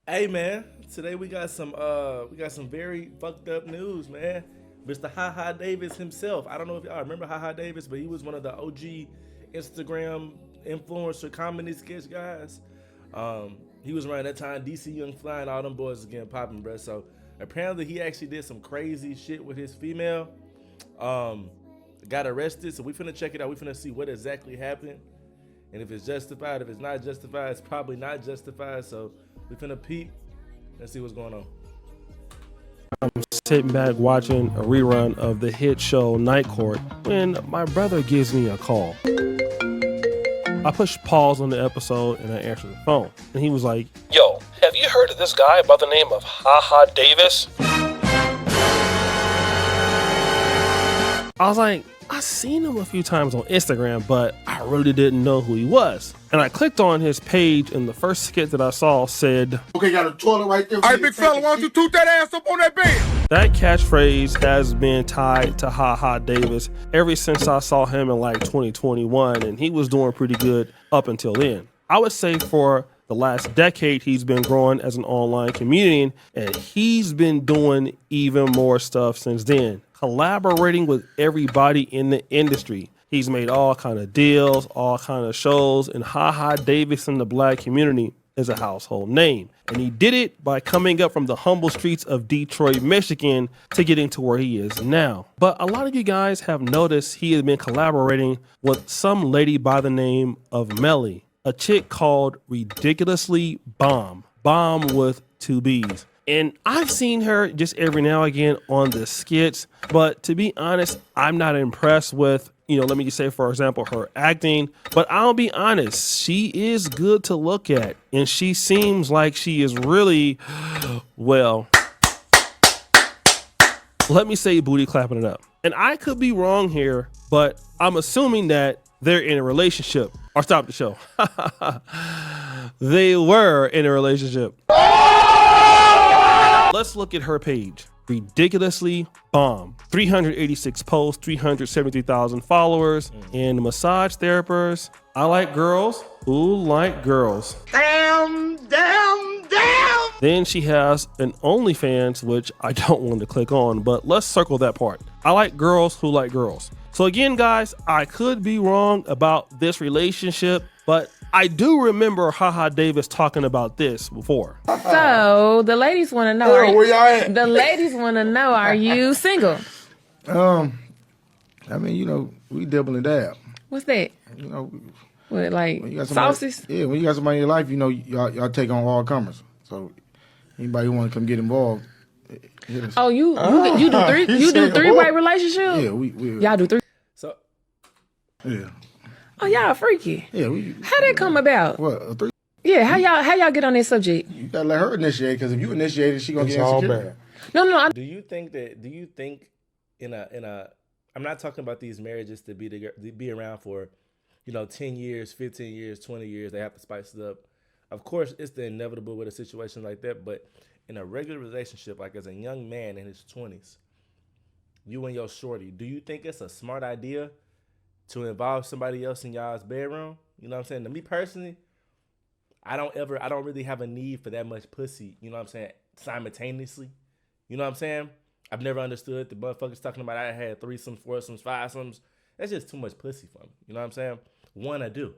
Hey man, today we got some very fucked up news, man. Mr. Ha Davis himself. I don't know if y'all remember Ha Davis, but he was one of the OG Instagram influencer comedy sketch guys. He was around that time. DC Young Fly and all them boys was getting popping, bro. So apparently he actually did some crazy shit with his female. Got arrested. So we finna check it out. We finna see what exactly happened. And if it's justified, if it's not justified, it's probably not justified. So we finna peep and see what's going on. I'm sitting back watching a rerun of the hit show Night Court when my brother gives me a call. I push pause on the episode and I answer the phone. And he was like, "Yo, have you heard of this guy by the name of Ha Davis?" I was like, I seen him a few times on Instagram, but I really didn't know who he was. And I clicked on his page, and the first skit that I saw said, "Okay, got a toilet right there." All right, big fella, why don't you toot that ass up on that bed? That catchphrase has been tied to Ha Davis ever since I saw him in like 2021, and he was doing pretty good up until then. I would say for the last decade, he's been growing as an online comedian, and he's been doing even more stuff since then, collaborating with everybody in the industry. He's made all kind of deals, all kind of shows, and Ha Davis in the black community is a household name. And he did it by coming up from the humble streets of Detroit, Michigan to getting to where he is now. But a lot of you guys have noticed he has been collaborating with some lady by the name of Melly, a chick called Ridiculously Bomb with 2 B's. And I've seen her just every now and again on the skits, but to be honest, I'm not impressed with, let me just say, for example, her acting. But I'll be honest, she is good to look at, and she seems like she is really, well, let me say booty clapping it up. And I could be wrong here, but I'm assuming that they're in a relationship. Or stop the show. They were in a relationship. Let's look at her page. Ridiculously Bomb. 386 posts, 373,000 followers, and massage therapist. I like girls who like girls. Damn. Then she has an OnlyFans, which I don't want to click on, but let's circle that part. I like girls who like girls. So again, guys, I could be wrong about this relationship, but I do remember Ha Davis talking about this before. So the ladies want to know. Where y'all at? The ladies want to know: are you single? I mean, we dabble and dab. What's that? What, like When you got somebody, sauces? Yeah, when you got somebody in your life, y'all take on all comers. So anybody who want to come get involved, hit us. Oh, you do three? You do three-way relationship? Yeah, we Y'all do three? So yeah. Oh, y'all freaky. Yeah, How that come about? What, a 3? Yeah, how y'all get on that subject? You gotta let her initiate, because if you initiate it, she gonna get insecure. No. do you think in a I'm not talking about these marriages to be around for 10 years, 15 years, 20 years, they have to spice it up. Of course, it's the inevitable with a situation like that, but in a regular relationship, like as a young man in his 20s, you and your shorty, do you think it's a smart idea to involve somebody else in y'all's bedroom? You know what I'm saying? To me personally, I don't really have a need for that much pussy, you know what I'm saying, simultaneously. You know what I'm saying? I've never understood the motherfuckers talking about I had threesomes, foursomes, fivesomes. That's just too much pussy for me. You know what I'm saying? One, I do.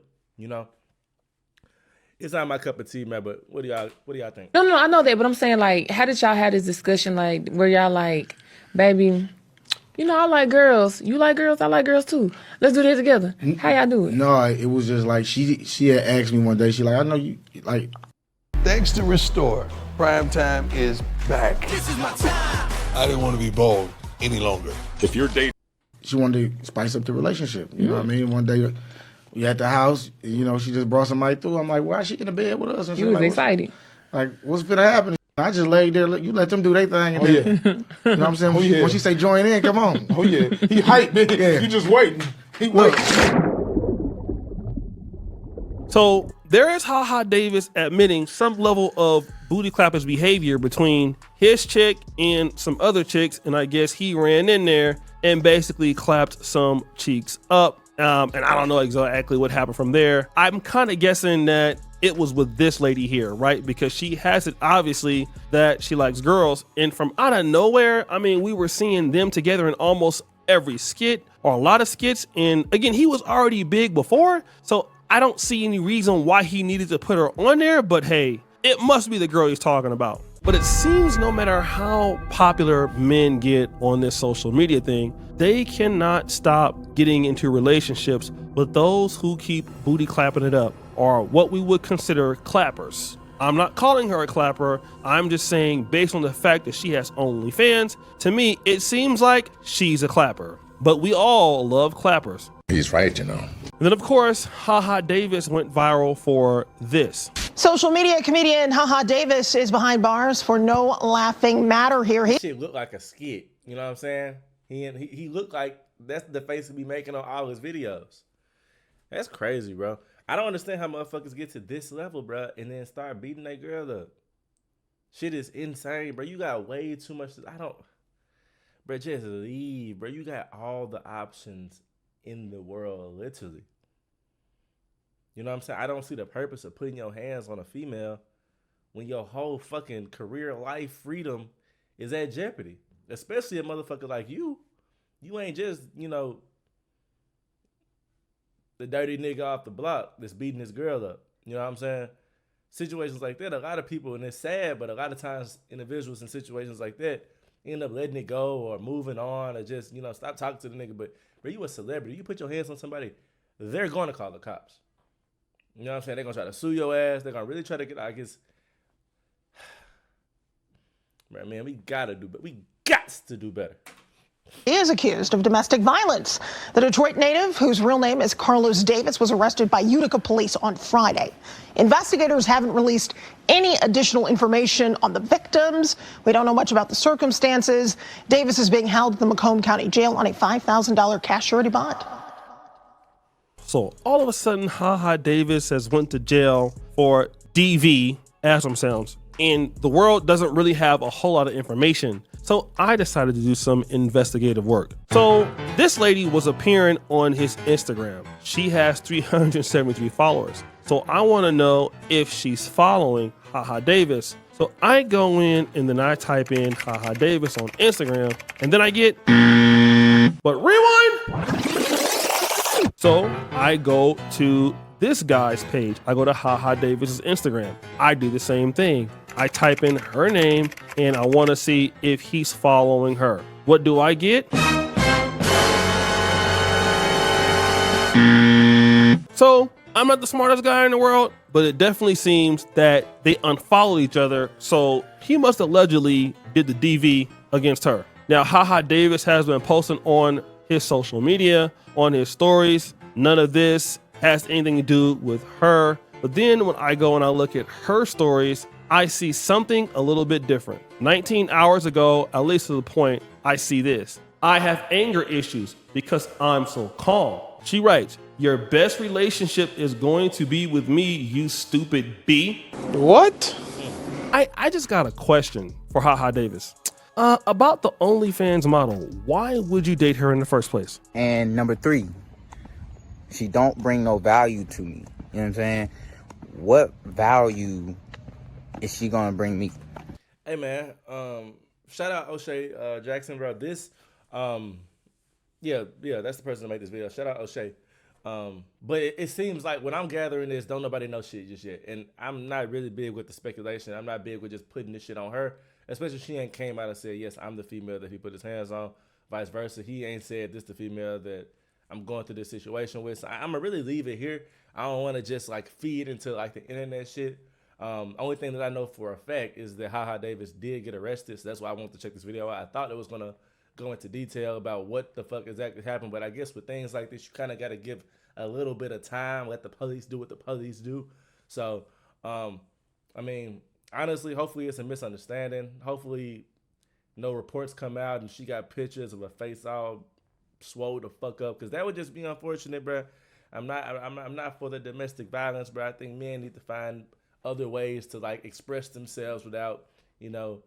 It's not my cup of tea, man, but what do y'all think? No, I know that, but I'm saying, like, how did y'all have this discussion, like, where y'all like, baby, I like girls. You like girls? I like girls too. Let's do this together. How y'all do it? No, it was just like she had asked me one day. She like, I know you like. Thanks to Restore, prime time is back. This is my time. I didn't want to be bald any longer. If you're dating, She wanted to spice up the relationship. You know what I mean? One day we at the house. She just brought somebody through. I'm like, why is she in the bed with us? And You was like, excited. What's gonna happen? I just laid there. You let them do their thing. And then, you know what I'm saying? When she say join in, come on. oh yeah, he hyped, man. Yeah. You just waiting. He waiting. So there is Ha Davis admitting some level of booty clappers behavior between his chick and some other chicks, and I guess he ran in there and basically clapped some cheeks up. And I don't know exactly what happened from there. I'm kind of guessing that it was with this lady here, right? Because she has it obviously that she likes girls. And from out of nowhere, I mean, we were seeing them together in almost every skit or a lot of skits. And again, he was already big before, so I don't see any reason why he needed to put her on there. But hey, it must be the girl he's talking about. But it seems no matter how popular men get on this social media thing, they cannot stop getting into relationships with those who keep booty clapping it up, or what we would consider clappers. I'm not calling her a clapper. I'm just saying, based on the fact that she has OnlyFans, to me, it seems like she's a clapper. But we all love clappers. He's right, you know. And then, of course, HaHa Davis went viral for this. Social media comedian HaHa Davis is behind bars for no laughing matter here. That shit looked like a skit. You know what I'm saying? He looked like that's the face he be making on all his videos. That's crazy, bro. I don't understand how motherfuckers get to this level, bro, and then start beating that girl up. Shit is insane, bro. You got way too much. Bro, just leave, bro. You got all the options in the world, literally. You know what I'm saying? I don't see the purpose of putting your hands on a female when your whole fucking career, life, freedom is at jeopardy. Especially a motherfucker like you. You ain't just, you know, the dirty nigga off the block that's beating this girl up. You know what I'm saying? Situations like that, a lot of people, and it's sad, but a lot of times individuals in situations like that end up letting it go or moving on or just, you know, stop talking to the nigga. But you a celebrity. You put your hands on somebody, they're going to call the cops. You know what I'm saying? They're going to try to sue your ass. They're going to really try to get, I guess. Man, we got to do better. We got to do better. He is accused of domestic violence. The Detroit native, whose real name is Carlos Davis, was arrested by Utica police on Friday. Investigators haven't released any additional information on the victims. We don't know much about the circumstances. Davis is being held at the Macomb County Jail on a $5,000 cash surety bond. So all of a sudden, HaHa Davis has went to jail for DV, as them sounds, and the world doesn't really have a whole lot of information. So I decided to do some investigative work. So this lady was appearing on his Instagram. She has 373 followers. So I want to know if she's following HaHa Davis. So I go in and then I type in HaHa Davis on Instagram, and then I get, but rewind. So I go to this guy's page. I go to HaHa Davis's Instagram. I do the same thing. I type in her name and I want to see if he's following her. What do I get? So I'm not the smartest guy in the world, but it definitely seems that they unfollowed each other. So he must allegedly did the DV against her. Now, HaHa Davis has been posting on his social media, on his stories. None of this has anything to do with her. But then when I go and I look at her stories, I see something a little bit different. 19 hours ago, at least to the point, I see this. I have anger issues because I'm so calm. She writes, your best relationship is going to be with me, you stupid B. What? I just got a question for HaHa Davis. About the OnlyFans model, why would you date her in the first place? And number 3, she don't bring no value to me. You know what I'm saying? What value is she gonna bring me? Hey man, shout out O'Shea Jackson, bro. This, yeah, that's the person that made this video. Shout out O'Shea. But it seems like when I'm gathering this, don't nobody know shit just yet. And I'm not really big with the speculation. I'm not big with just putting this shit on her. Especially if she ain't came out and said, yes, I'm the female that he put his hands on. Vice versa. He ain't said this the female that I'm going through this situation with. So I'm gonna really leave it here. I don't want to just like feed into like the internet shit. Only thing that I know for a fact is that HaHa Davis did get arrested. So that's why I wanted to check this video out. I thought it was gonna go into detail about what the fuck exactly happened, but I guess with things like this, you kind of got to give a little bit of time, let the police do what the police do. So, I mean, honestly, hopefully it's a misunderstanding. Hopefully no reports come out and she got pictures of her face all swole the fuck up, because that would just be unfortunate, bro. I'm not for the domestic violence, bro. I think men need to find other ways to like express themselves without, you know,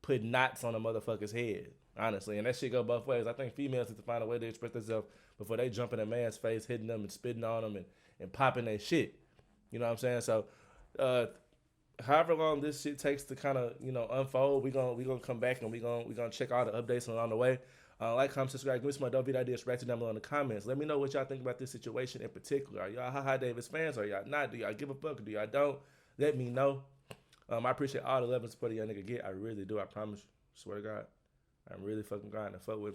putting knots on a motherfucker's head, honestly. And that shit go both ways. I think females need to find a way to express themselves before they jump in a man's face, hitting them and spitting on them and popping their shit. You know what I'm saying? So However long this shit takes to kind of unfold, we gonna come back and we gonna check all the updates along the way. Like, comment, subscribe, give me some dope video ideas, write it down below in the comments. Let me know what y'all think about this situation in particular. Are y'all Ha Davis fans? Are y'all not? Do y'all give a fuck? Or do y'all don't? Let me know. I appreciate all the love and support y'all nigga get. I really do. I promise. Swear to God, I'm really fucking grinding. Fuck with me.